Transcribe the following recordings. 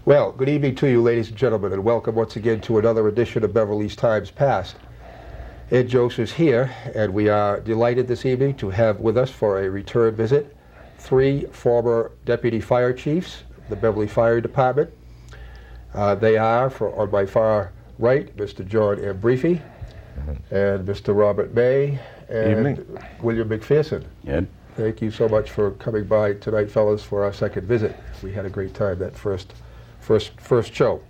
Well, good evening to you, ladies and gentlemen, and welcome once again to another edition of Beverly's Times Past. Ed Joseph's here, and we are delighted this evening to have with us for a return visit 3 former deputy fire chiefs of the Beverly Fire Department. They are, on my far right, Mr. John Ambrefe and Mr. Robert May and William McPherson. Ed. Thank you so much for coming by tonight, fellas, for our second visit. We had a great time that first show.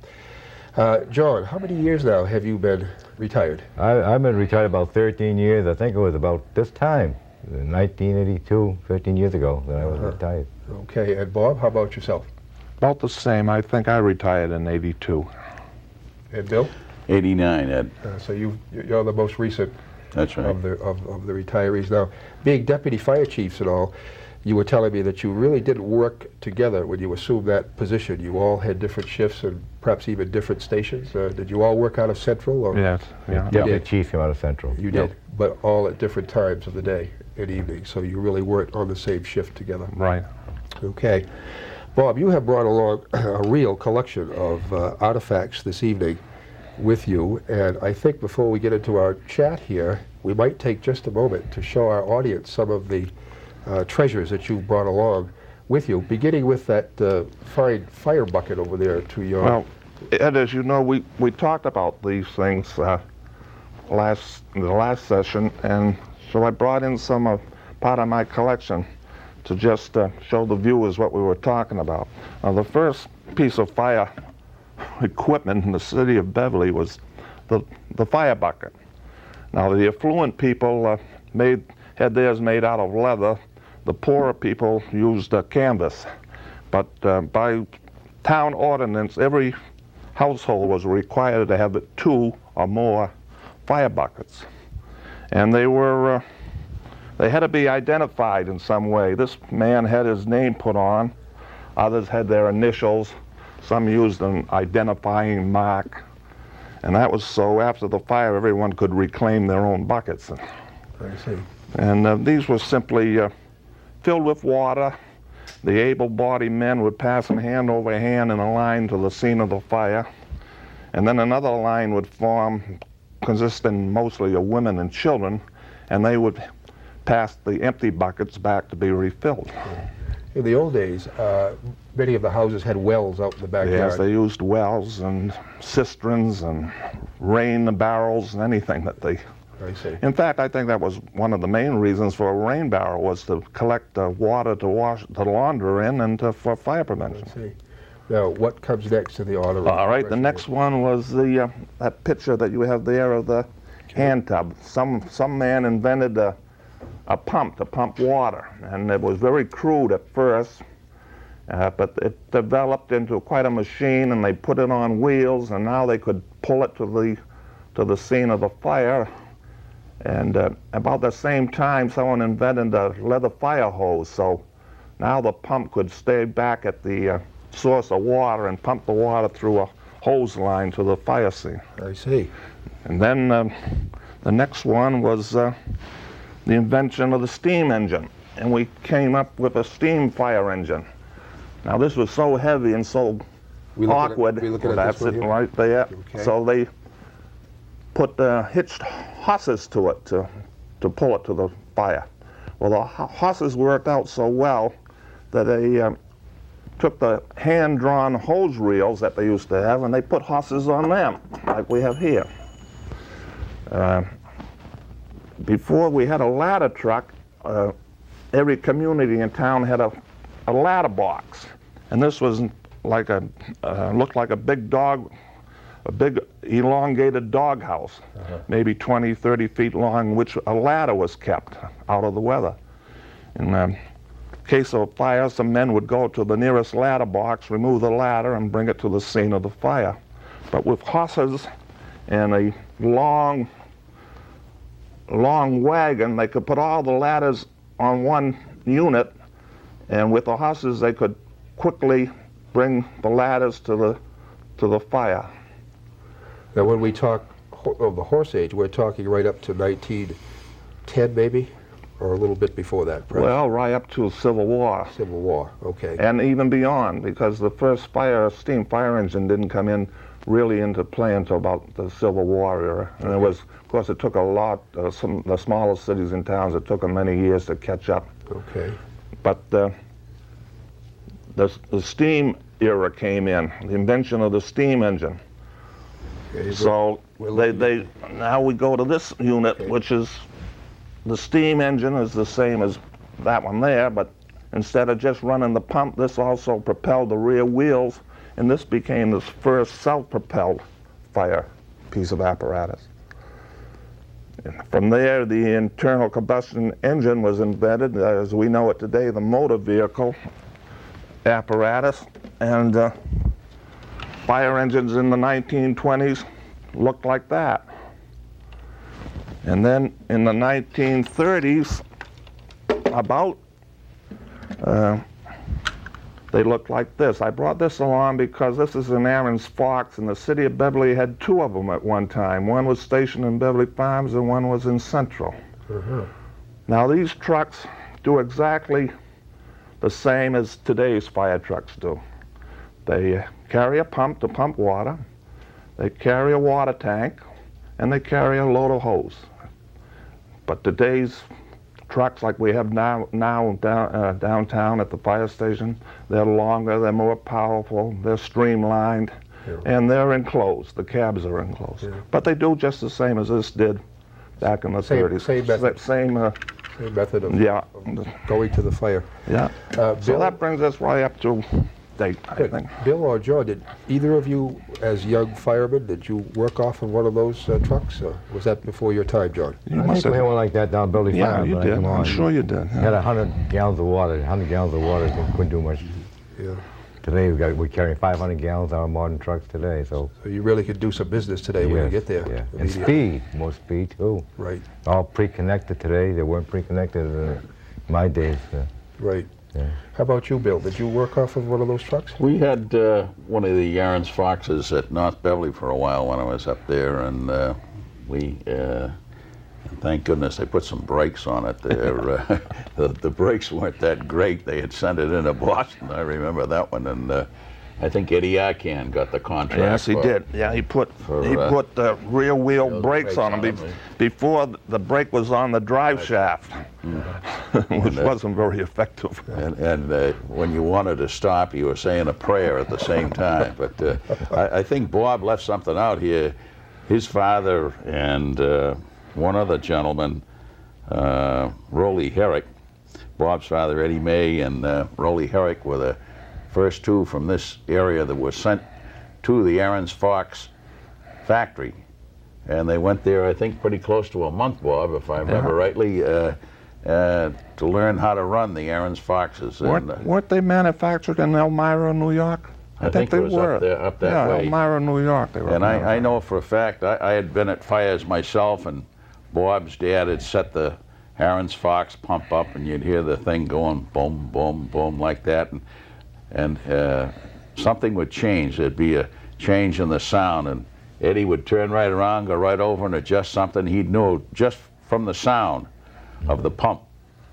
John, how many years now have you been retired? I've been retired about 13 years. I think it was about this time, 1982, 15 years ago that I was retired. Okay, and Bob, how about yourself? About the same. I think I retired in '82. And Bill? 89, Ed. So you're the most recent. That's right. Of the retirees. Now, being deputy fire chiefs and all, you were telling me that you really didn't work together when you assumed that position. You all had different shifts and perhaps even different stations. Did you all work out of Central? Or? Yes. Yeah. Deputy chief came out of Central. You did, but all at different times of the day and evening, so you really weren't on the same shift together. Right. Okay. Bob, you have brought along a real collection of artifacts this evening with you, and I think before we get into our chat here, we might take just a moment to show our audience some of the treasures that you brought along with you, beginning with that fine fire bucket over there to your... Well, Ed, as you know, we talked about these things in the last session, and so I brought in some part of my collection to just show the viewers what we were talking about. The first piece of fire equipment in the city of Beverly was the fire bucket. Now, the affluent people had theirs made out of leather. The poorer people used canvas. But by town ordinance, every household was required to have 2 or more fire buckets. And they had to be identified in some way. This man had his name put on. Others had their initials. Some used an identifying mark. And that was so after the fire, everyone could reclaim their own buckets. I see. And these were simply filled with water. The able-bodied men would pass them hand over hand in a line to the scene of the fire. And then another line would form, consisting mostly of women and children, and they would pass the empty buckets back to be refilled. In the old days, many of the houses had wells out in the backyard. Yes, they used wells and cisterns and rain barrels and anything that they... I see. In fact, I think that was one of the main reasons for a rain barrel, was to collect water to wash the launder in and for fire prevention. I see. Now, what comes next to the order? All right, the next one was that picture that you have there of the hand tub. Some man invented a pump to pump water, and it was very crude at first, but it developed into quite a machine, and they put it on wheels, and now they could pull it to the scene of the fire. And about the same time, someone invented a leather fire hose, so now the pump could stay back at the source of water and pump the water through a hose line to the fire scene. I see. And then the next one was the invention of the steam engine, and we came up with a steam fire engine. Now, this was so heavy and so awkward. That's it right there. Okay. So they put hitched horses to it to pull it to the fire. Well, the horses worked out so well that a took the hand-drawn hose reels that they used to have, and they put hosses on them, like we have here. Before we had a ladder truck, every community in town had a ladder box, and this was like looked like a big elongated dog house, maybe 20, 30 feet long, which a ladder was kept out of the weather. In case of a fire, some men would go to the nearest ladder box, remove the ladder, and bring it to the scene of the fire. But with hosses and a long wagon, they could put all the ladders on one unit, and with the hosses they could quickly bring the ladders to the fire. Now, when we talk of the horse age, we're talking right up to 1910, maybe, or a little bit before that, perhaps? Well, right up to Civil War. Civil War, okay. And even beyond, because the first steam fire engine didn't come in really into play until about the Civil War era. And it was, of course, it took a lot, some of the smaller cities and towns, it took them many years to catch up. Okay. But the steam era came in, the invention of the steam engine. Okay, So now we go to this unit, Okay. which is the steam engine is the same as that one there, but instead of just running the pump, this also propelled the rear wheels, and this became the first self-propelled fire piece of apparatus. And from there, the internal combustion engine was invented, as we know it today, the motor vehicle apparatus, and fire engines in the 1920s looked like that. And then in the 1930s, they looked like this. I brought this along because this is an Aaron's Fox, and the city of Beverly had two of them at one time. One was stationed in Beverly Farms and one was in Central. Now these trucks do exactly the same as today's fire trucks do. They carry a pump to pump water, they carry a water tank, and they carry a load of hose. But today's trucks like we have now downtown at the fire station, they're longer, they're more powerful, they're streamlined, and they're enclosed. The cabs are enclosed. But they do just the same as this did back in the 30s. Same method. Same method of, yeah. of going to the fire. Yeah. So Bill, that brings us right up to date, I good. think. Bill or John, did either of you, as young firemen, did you work off in one of those trucks, or was that before your time, John? I think we had one like that down Beverly Yeah, Farm. you when I did. came I'm on. sure you did. We had 100 gallons of water. 100 gallons of water couldn't do much. Yeah. Today we're carrying 500 gallons on our modern trucks today. So So you really could do some business today when you get there. Yeah, and immediately. speed, more speed too. Right, All pre-connected today. They weren't pre-connected in my days. right. Yeah. How about you, Bill? Did you work off of one of those trucks? We had one of the Aaron's Foxes at North Beverly for a while when I was up there, and thank goodness they put some brakes on it. The brakes weren't that great. They had sent it into Boston. I remember that one, and I think Eddie Arcan got the contract. Yes, he did. Yeah, he put the rear wheel brakes on them before the brake was on the drive shaft, which wasn't very effective. And when you wanted to stop, you were saying a prayer at the same time. But I think Bob left something out here. His father and one other gentleman, Rolly Herrick, Bob's father, Eddie May, and Rolly Herrick were the first two from this area that were sent to the Aaron's Fox factory. And they went there, I think, pretty close to a month, Bob, if I remember rightly, to learn how to run the Aaron's Foxes. Weren't they manufactured in Elmira, New York? I think they it was were. up that way. Elmira, New York. They were. And I know for a fact, I had been at fires myself, and Bob's dad had set the Aaron's Fox pump up, and you'd hear the thing going boom, boom, boom like that. And something would change. There'd be a change in the sound, and Eddie would turn right around, go right over and adjust something. He'd know just from the sound of the pump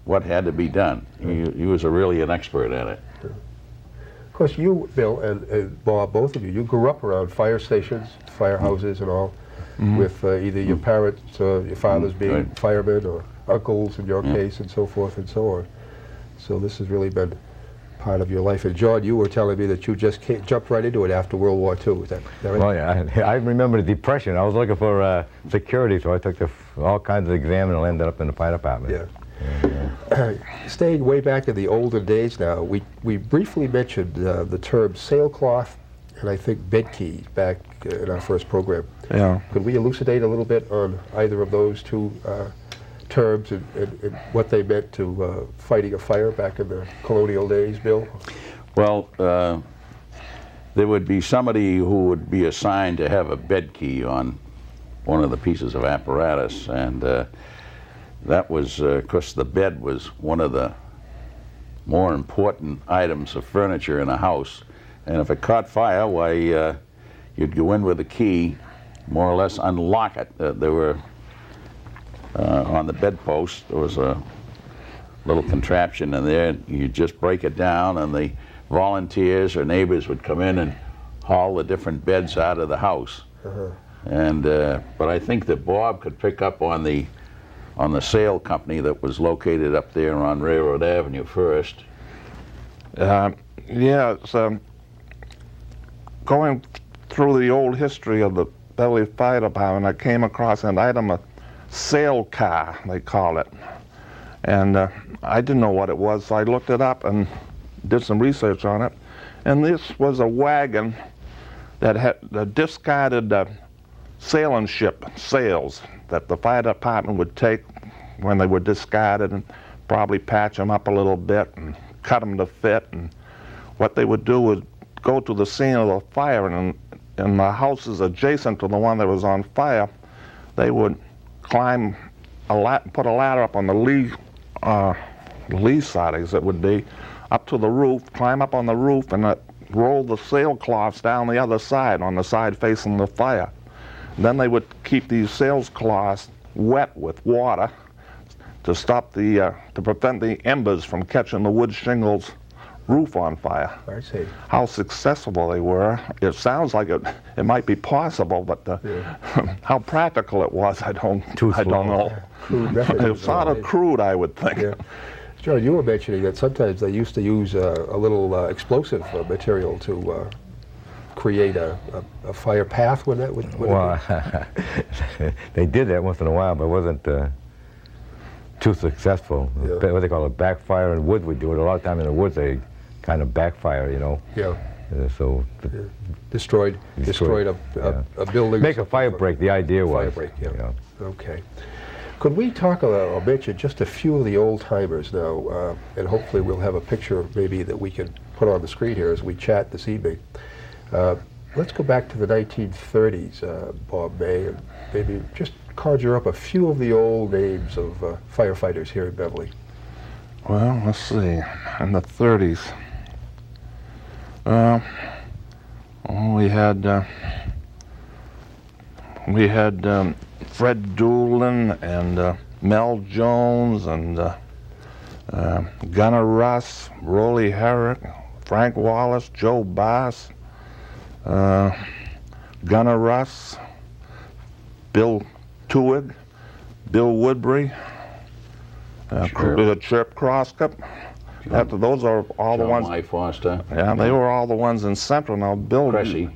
what had to be done. He was really an expert at it. Of course, you, Bill, and Bob, both of you, you grew up around fire stations, firehouses and all, with either your parents or your fathers being firemen, or uncles in your case, and so forth and so on. So this has really been part of your life. And John, you were telling me that you just jumped right into it after World War II. Is that right? Well, yeah, I remember the Depression. I was looking for security, so I took all kinds of exams and ended up in the fire department. Yeah. Staying way back in the olden days now, we briefly mentioned the term sailcloth and I think bed keys back in our first program. Yeah. Could we elucidate a little bit on either of those two terms and what they meant to fighting a fire back in the colonial days, Bill? Well, there would be somebody who would be assigned to have a bed key on one of the pieces of apparatus, and that was, of course, the bed was one of the more important items of furniture in a house. And if it caught fire, why, you'd go in with a key, more or less unlock it. There were, on the bedpost, there was a little contraption in there. You'd just break it down, and the volunteers or neighbors would come in and haul the different beds out of the house. And but I think that Bob could pick up on the sail company that was located up there on Railroad Avenue first. Yeah, it's, going through the old history of the Beverly Fire Department, I came across an item, a sail car, they call it. And I didn't know what it was, so I looked it up and did some research on it. And this was a wagon that had the discarded sailing ship sails that the fire department would take when they were discarded and probably patch them up a little bit and cut them to fit. And what they would do was go to the scene of the fire, and in the houses adjacent to the one that was on fire, they would climb put a ladder up on the lee side, as it would be, up to the roof, climb up on the roof, and roll the sailcloths down the other side, on the side facing the fire. Then they would keep these sailcloths wet with water to stop to prevent the embers from catching the wood shingles roof on fire. I see. How successful they were. It sounds like it might be possible, but how practical it was, I don't know. Crude method. It was sort of crude, I would think. Yeah. John, you were mentioning that sometimes they used to use a little explosive material to create a fire path. Would that? Well, they did that once in a while, but it wasn't too successful. Yeah. What they call a backfire in wood would do it. A lot of time in the woods they kind of backfire, you know. Yeah. So destroyed a building. Make a fire break. The idea was. Fire break. Yeah. You know. Okay. Could we talk or mention just a few of the old timers now, and hopefully we'll have a picture maybe that we can put on the screen here as we chat this evening. Let's go back to the 1930s, Bob May, and maybe just conjure up a few of the old names of firefighters here in Beverly. Well, let's see. In the 30s, we had Fred Doolin and Mel Jones and Gunner Russ, Rolly Herrick, Frank Wallace, Joe Bass, Gunner Russ, Bill Tewig, Bill Woodbury, Chirp Crosscup. After those are all the ones. John Foster. Yeah, they were all the ones in Central. Now, Bill. Cressy.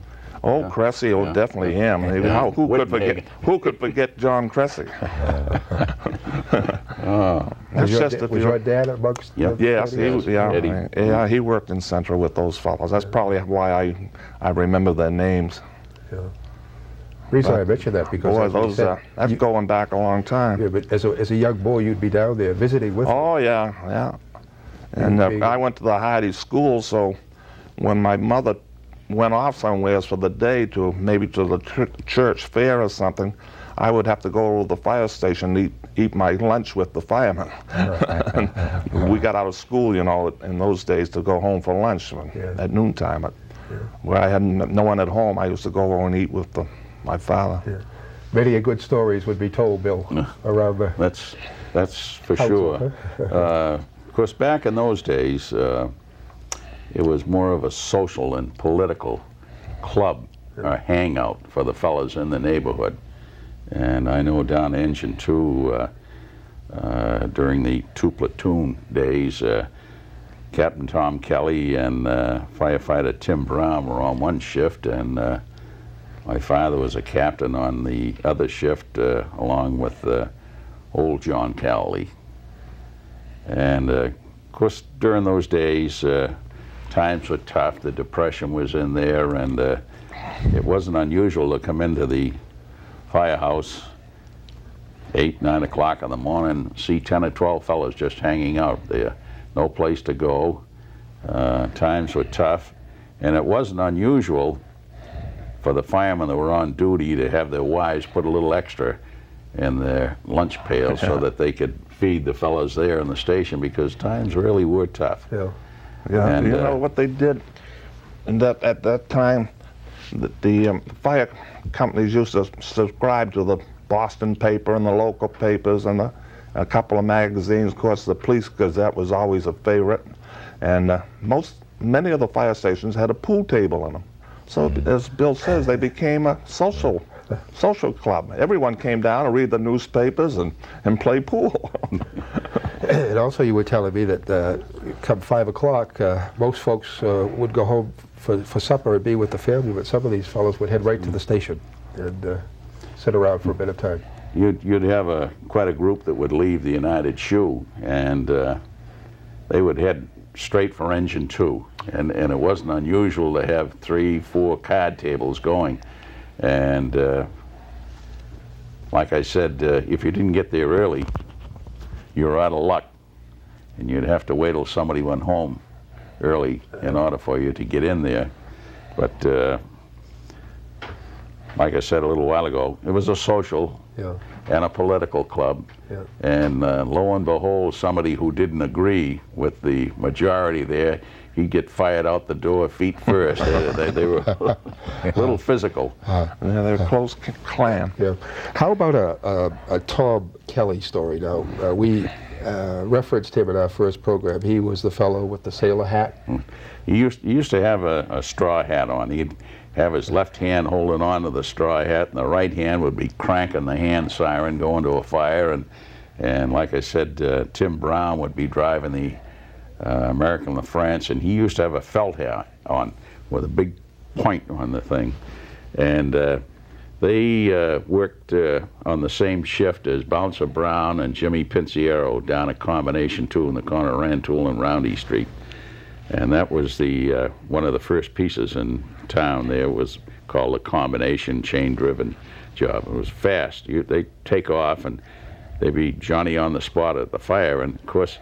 Oh, yeah. Cressy, definitely him. Yeah. Who could forget John Cressy? Was your dad amongst? Yes, he was. Eddie. Yeah, he worked in Central with those fellows. That's probably why I remember their names. Yeah. The reason I mention that because boy, that's going back a long time. Yeah, but as a young boy, you'd be down there visiting with them. Oh yeah. And I went to the Hardy School, so when my mother went off somewhere for the day to maybe to the church fair or something, I would have to go to the fire station and eat my lunch with the firemen. And we got out of school, in those days to go home for lunch at noontime. Where I had no one at home, I used to go over and eat with my father. Yeah. Many good stories would be told, Bill, around the... That's for sure. Of course, back in those days, it was more of a social and political club or hangout for the fellas in the neighborhood. And I know down Engine 2, during the two platoon days, Captain Tom Kelly and firefighter Tim Brown were on one shift, and my father was a captain on the other shift, along with old John Cowley. And of course, during those days, times were tough. The Depression was in there, and it wasn't unusual to come into the firehouse 8, 9 o'clock in the morning, see 10 or 12 fellows just hanging out there. No place to go. Times were tough, and it wasn't unusual for the firemen that were on duty to have their wives put a little extra in their lunch pail so that they could feed the fellows there in the station, because times really were tough. Yeah. Yeah, And, you know what they did at that time? The fire companies used to subscribe to the Boston paper and the local papers and a couple of magazines. Of course, the Police Gazette was always a favorite, and many of the fire stations had a pool table in them. So, as Bill says, they became a social club. Everyone came down and read the newspapers and play pool. And also, you were telling me that come 5 o'clock, most folks would go home for supper and be with the family, but some of these fellows would head right to the station and sit around for a bit of time. You'd have quite a group that would leave the United Shoe, and they would head straight for Engine 2. And it wasn't unusual to have 3, 4 card tables going. And like I said, if you didn't get there early, you were out of luck. And you'd have to wait till somebody went home early in order for you to get in there. But like I said a little while ago, it was a social and a political club. Yeah. And lo and behold, somebody who didn't agree with the majority there, he'd get fired out the door feet first. They were a little physical. Yeah, they're a close clan. Yeah. How about a Tom Kelly story now? We referenced him in our first program. He was the fellow with the sailor hat. He used to have a straw hat on. He'd have his left hand holding on to the straw hat, and the right hand would be cranking the hand siren going to a fire. And like I said, Tim Brown would be driving the American LaFrance, and he used to have a felt hat on with a big point on the thing. And they worked on the same shift as Bouncer Brown and Jimmy Pinciero down at Combination 2 in the corner of Rantoul and Roundy Street. And that was the one of the first pieces in town there, was called a combination chain-driven job. It was fast. They'd take off, and they'd be Johnny on the spot at the fire. And, of course,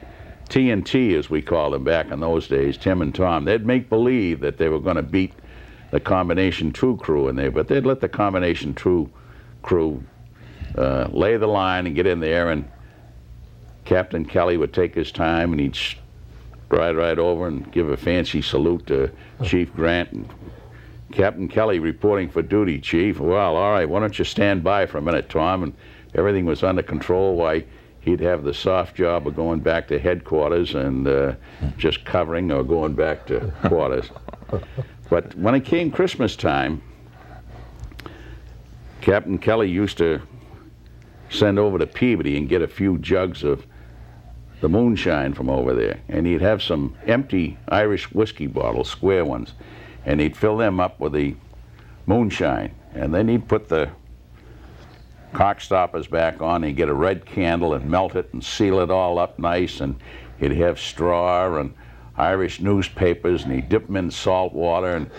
TNT, as we called them back in those days, Tim and Tom, they'd make believe that they were going to beat the Combination 2 crew in there, but they'd let the Combination 2 crew lay the line and get in there, and Captain Kelly would take his time, and he'd ride right over and give a fancy salute to Chief Grant. And Captain Kelly reporting for duty, Chief. Well, all right, why don't you stand by for a minute, Tom? And everything was under control. Why, he'd have the soft job of going back to headquarters and just covering or going back to quarters. But when it came Christmas time, Captain Kelly used to send over to Peabody and get a few jugs of the moonshine from over there, and he'd have some empty Irish whiskey bottles, square ones, and he'd fill them up with the moonshine, and then he'd put the cock stoppers back on, he'd get a red candle and melt it and seal it all up nice, and he'd have straw and Irish newspapers, and he'd dip them in salt water, and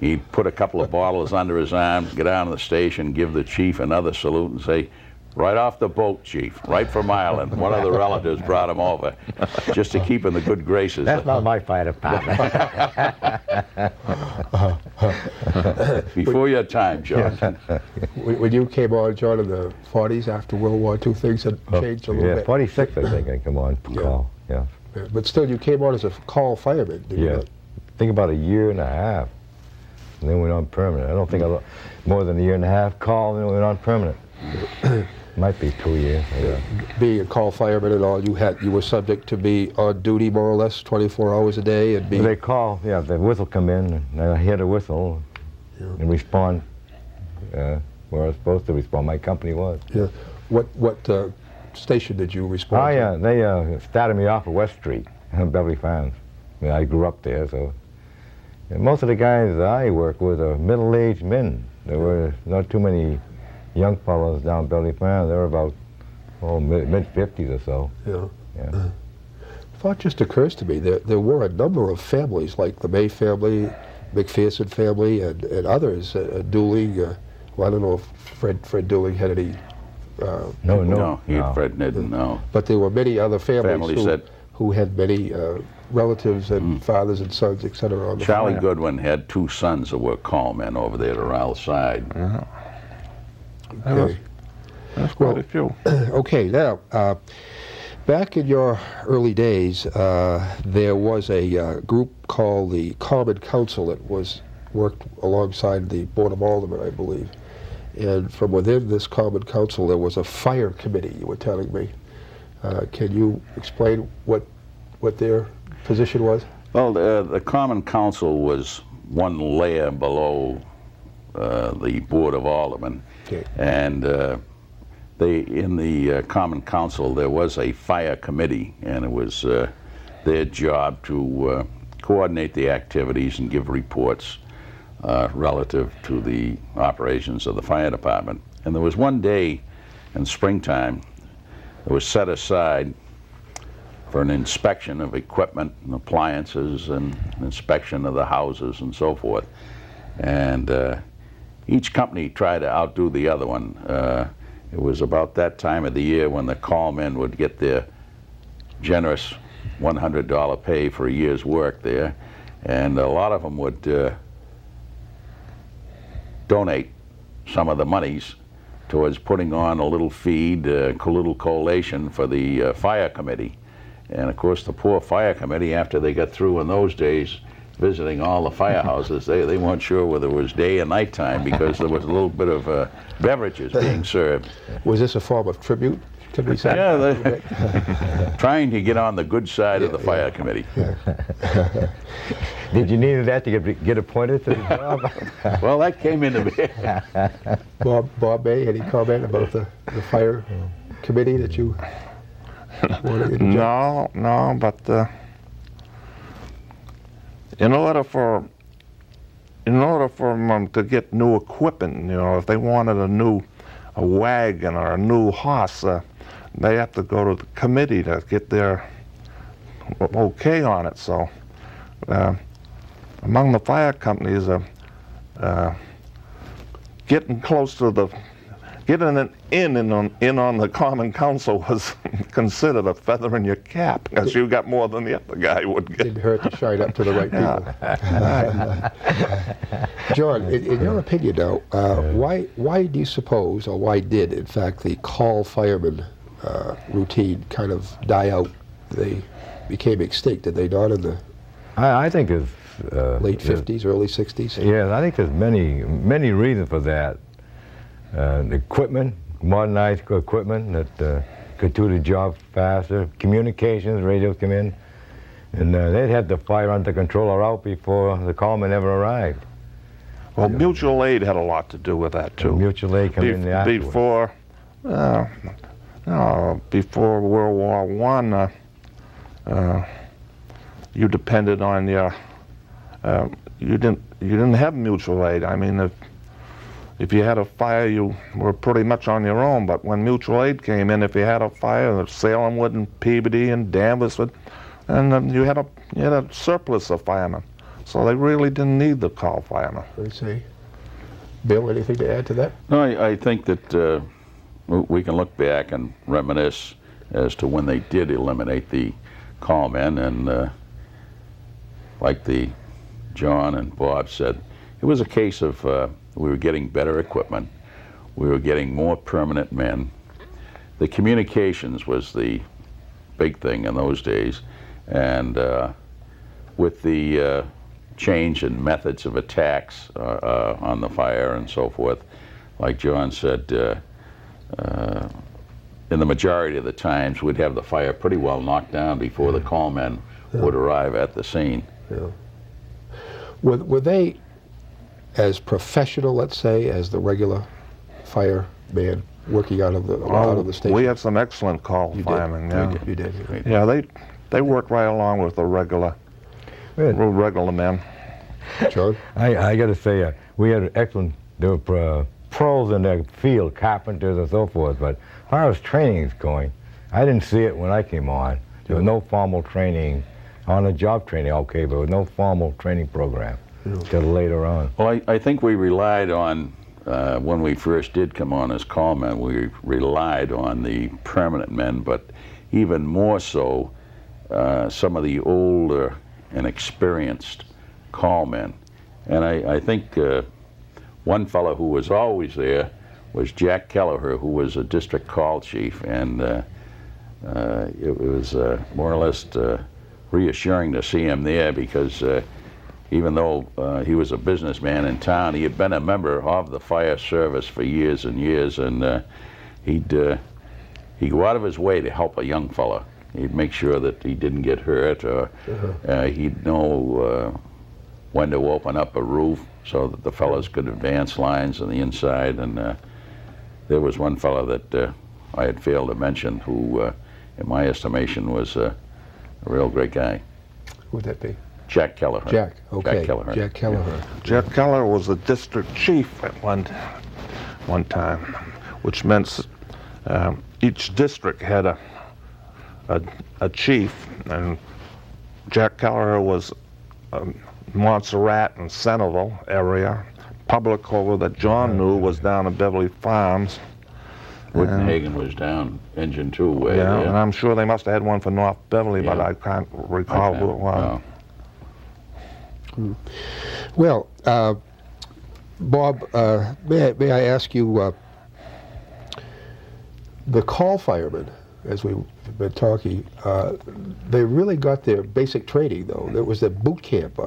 he'd put a couple of bottles under his arm, get down to the station, give the chief another salute and say, "Right off the boat, Chief, right from Ireland." One of the relatives brought him over just to keep in the good graces. That's not my fire department. Before your time, John. When you came on, John, in the 40s after World War II, things had changed a little Yeah, bit. 46, I think I come on call. Yeah. Yeah, but still, you came on as a call fireman, did you Yeah. not? Think about a year and a half, and then went on permanent. I don't think more than a year and a half call, and then went on permanent. Might be 2 years. Yeah. Being a call fireman and all, you were subject to be on duty more or less 24 hours a day and be... They call, yeah, the whistle come in, and I hear the whistle and respond where I was supposed to respond. My company was. Yeah. What station did you respond Oh, to? yeah, they started me off at West Street in Beverly Farms. mean, I grew up there, so. And most of the guys that I work with are middle-aged men. There were not too many young fellows down Beverly Farm. They were about, mid-50s or so. Yeah. Yeah. Thought just occurs to me that there were a number of families, like the May family, McPherson family, and others. Dooling. Well, I don't know if Fred Dooling had any. No, Fred didn't know. But there were many other families who had many relatives and fathers and sons, etc. on the Charlie farm. Goodwin had 2 sons that were call men over there to Ralph's side. Okay. That's quite a few. Okay, now, back in your early days, there was a group called the Common Council that worked alongside the Board of Aldermen, I believe. And from within this Common Council, there was a fire committee, you were telling me. Can you explain what their position was? Well, the Common Council was one layer below the Board of Aldermen. Okay. And in the Common Council, there was a fire committee, and it was their job to coordinate the activities and give reports relative to the operations of the fire department. And there was one day in springtime that was set aside for an inspection of equipment and appliances and inspection of the houses and so forth. And each company tried to outdo the other one. It was about that time of the year when the call men would get their generous $100 pay for a year's work there, and a lot of them would donate some of the monies towards putting on a little feed, a little collation for the fire committee. And of course the poor fire committee, after they got through in those days visiting all the firehouses, they weren't sure whether it was day or night time because there was a little bit of beverages being served. Was this a form of tribute? Could we say? Yeah, trying to get on the good side of the fire committee. Did you need that to get appointed to the job? Well, that came into me. Bob May, any comment about the fire committee that you wanted to interject? No, but in order for them to get new equipment, if they wanted a wagon or a new horse, they have to go to the committee to get their okay on it. So among the fire companies, getting close to getting in on the Common Council was considered a feather in your cap, because you got more than the other guy would get. Didn't hurt to shine up to the right people. John, in your opinion now, why do you suppose, or why did, in fact, the call fireman routine kind of die out? They became extinct, did they not, in the I think it's late 50s, early 60s? Yeah, I think there's many reasons for that. The equipment, modernized equipment that could do the job faster. Communications, radios come in, and they'd have the fire under control or out before the callman ever arrived. Well, mutual aid had a lot to do with that too. And mutual aid come in afterwards. Before World War I, you depended on your. You didn't have mutual aid. I mean, if you had a fire, you were pretty much on your own. But when mutual aid came in, if you had a fire, Salem would, and Peabody and Danvers would, and you had a surplus of firemen. So they really didn't need the call firemen. I see. Bill, anything to add to that? No, I think that we can look back and reminisce as to when they did eliminate the call men, and like John and Bob said, it was a case of we were getting better equipment, we were getting more permanent men. The communications was the big thing in those days, and with the change in methods of attacks on the fire and so forth, like John said, in the majority of the times we'd have the fire pretty well knocked down before the call men would arrive at the scene. Yeah. Were they as professional, let's say, as the regular fireman working out of the station? We had some excellent call firemen. Yeah. You did. Yeah, they worked right along with the regular Good. real regular men. John? I got to say, we had excellent, there were pros in their field, carpenters and so forth, but as far as training is going, I didn't see it when I came on. There was no formal training, on-the-job training, okay, but with no formal training program till later on. Well, I think we relied on, when we first did come on as call men, we relied on the permanent men, but even more so, some of the older and experienced call men. And I think one fellow who was always there was Jack Kelleher, who was a district call chief, and it was more or less reassuring to see him there, because even though he was a businessman in town, he had been a member of the fire service for years and years, and he'd go out of his way to help a young fella. He'd make sure that he didn't get hurt, or he'd know when to open up a roof so that the fellas could advance lines on the inside. And there was one fellow that I had failed to mention who, in my estimation, was a real great guy. Who'd that be? Jack Kelleher. Jack, okay. Jack Kelleher. Jack Kelleher. Jack Keller was the district chief at one time, which meant each district had a chief, and Jack Keller was Montserrat and Centerville area. Publicola that John knew was down at Beverly Farms. Wittenhagen was down Engine 2 way. Yeah, there. and I'm sure they must have had one for North Beverly, but Yeah. I can't recall who it was. No. Well, Bob, may I ask you, the call firemen, as we've been talking, they really got their basic training, though. There was a boot camp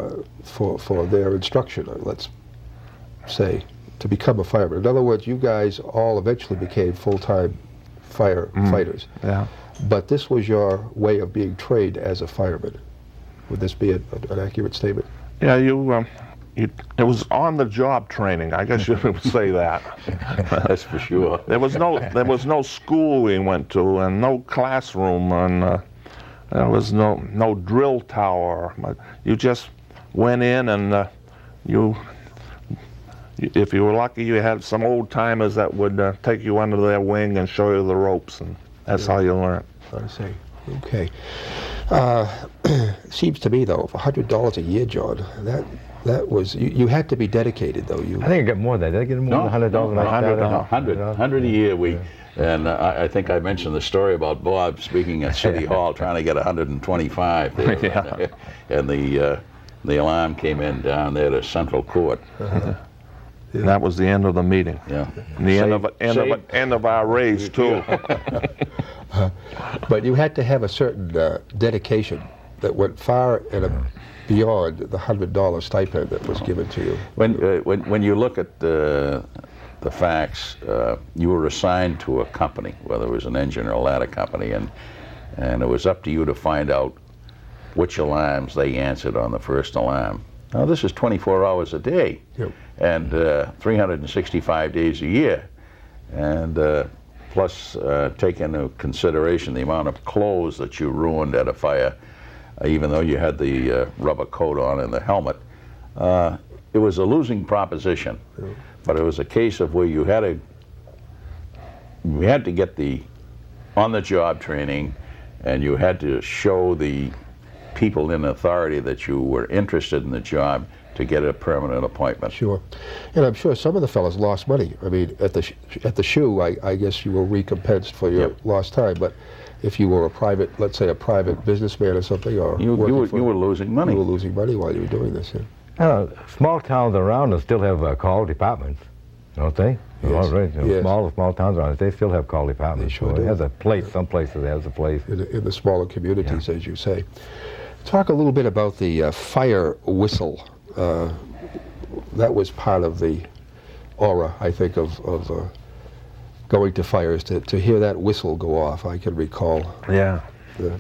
for their instruction, let's say, to become a fireman. In other words, you guys all eventually became full-time firefighters. Yeah. But this was your way of being trained as a fireman. Would this be an accurate statement? Yeah, it was on-the-job training. I guess you would say that. That's for sure. There was no school we went to, and no classroom, and there was no drill tower. You just went in, and if you were lucky, you had some old timers that would take you under their wing and show you the ropes, and that's how you learn. I see. Okay. Seems to me, though, for $100 a year, John, that was, you had to be dedicated, though. I think I got more than that. Did I get more than $100 when I started? 100 a year. And I think I mentioned the story about Bob speaking at City Hall trying to get 125 there. Yeah. And the alarm came in down there to Central Court. And that was the end of the meeting. Yeah. And the end of our race, too. But you had to have a certain dedication that went far and beyond the $100 stipend that was given to you. When you look at the facts, you were assigned to a company, whether it was an engine or a ladder company, and it was up to you to find out which alarms they answered on the first alarm. Now, this is 24 hours a day, Yep. and 365 days a year, and plus take into consideration the amount of clothes that you ruined at a fire, even though you had the rubber coat on and the helmet. It was a losing proposition, but it was a case of where you had to get the on-the-job training, and you had to show the people in authority that you were interested in the job to get a permanent appointment. Sure. And I'm sure some of the fellas lost money. I mean, at the shoe, I guess you were recompensed for your lost time, but if you were a private, let's say a private businessman or something, or You were losing money. You were losing money while you were doing this, Small towns around us still have call departments, don't they? Yes. All right. Yes. Small towns around us, they still have call departments. They sure So do. it has a place. Some places it has a place. in the smaller communities, as you say. Talk a little bit about the fire whistle. That was part of the aura, I think, of going to fires. To hear that whistle go off, I can recall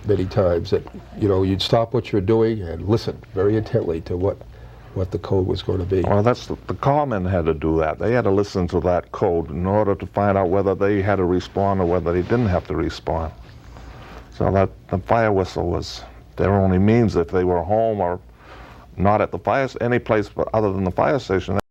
many times that you'd stop what you're doing and listen very intently to what the code was going to be. Well, that's the callmen had to do that. They had to listen to that code in order to find out whether they had to respond or whether they didn't have to respond. So that the fire whistle was their only means if they were home or not at the fire, any place but other than the fire station.